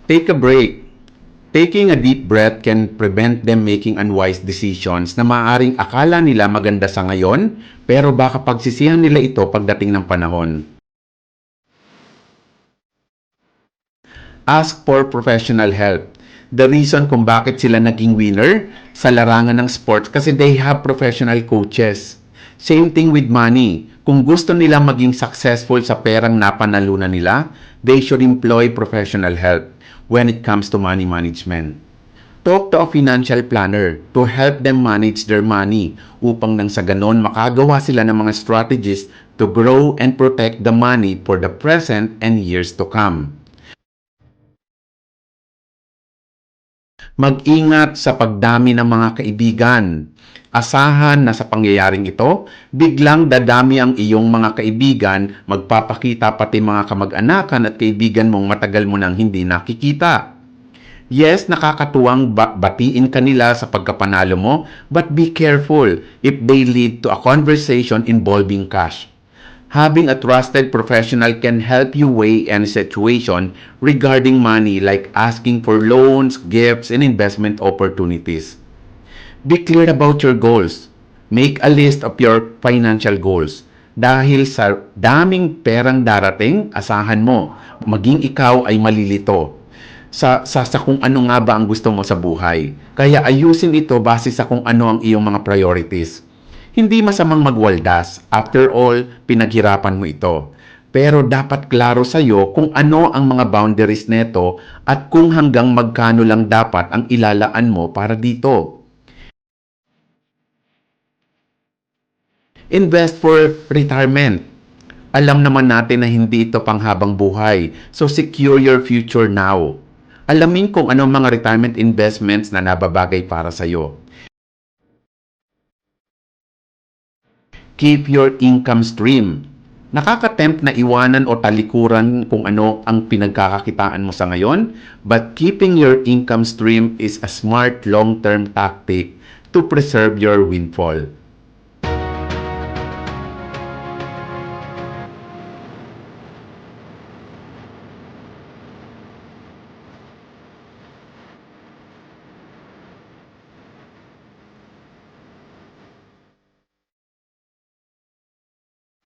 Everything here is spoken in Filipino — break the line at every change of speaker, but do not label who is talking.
Take a break. Taking a deep breath can prevent them making unwise decisions na maaaring akala nila maganda sa ngayon, pero baka pagsisihan nila ito pagdating ng panahon. Ask for professional help. The reason kung bakit sila naging winner sa larangan ng sports kasi they have professional coaches. Same thing with money. Kung gusto nila maging successful sa perang napanalunan nila, they should employ professional help when it comes to money management. Talk to a financial planner to help them manage their money upang nang sa ganon makagawa sila ng mga strategies to grow and protect the money for the present and years to come. Mag-ingat sa pagdami ng mga kaibigan. Asahan na sa pangyayaring ito, biglang dadami ang iyong mga kaibigan, magpapakita pati mga kamag-anakan at kaibigan mong matagal mo nang hindi nakikita. Yes, nakakatuwang batiin kanila sa pagkapanalo mo, but be careful if they lead to a conversation involving cash. Having a trusted professional can help you weigh any situation regarding money like asking for loans, gifts, and investment opportunities. Be clear about your goals. Make a list of your financial goals. Dahil sa daming perang darating, asahan mo, maging ikaw ay malilito sa kung ano nga ba ang gusto mo sa buhay. Kaya ayusin ito base sa kung ano ang iyong mga priorities. Hindi masamang magwaldas. After all, pinaghirapan mo ito. Pero dapat klaro sa iyo kung ano ang mga boundaries neto at kung hanggang magkano lang dapat ang ilalaan mo para dito. Invest for retirement. Alam naman natin na hindi ito panghabang buhay. So secure your future now. Alamin kung ano mga retirement investments na nababagay para sa iyo. Keep your income stream. Nakaka-tempt na iwanan o talikuran kung ano ang pinagkakakitaan mo sa ngayon, but keeping your income stream is a smart long-term tactic to preserve your windfall.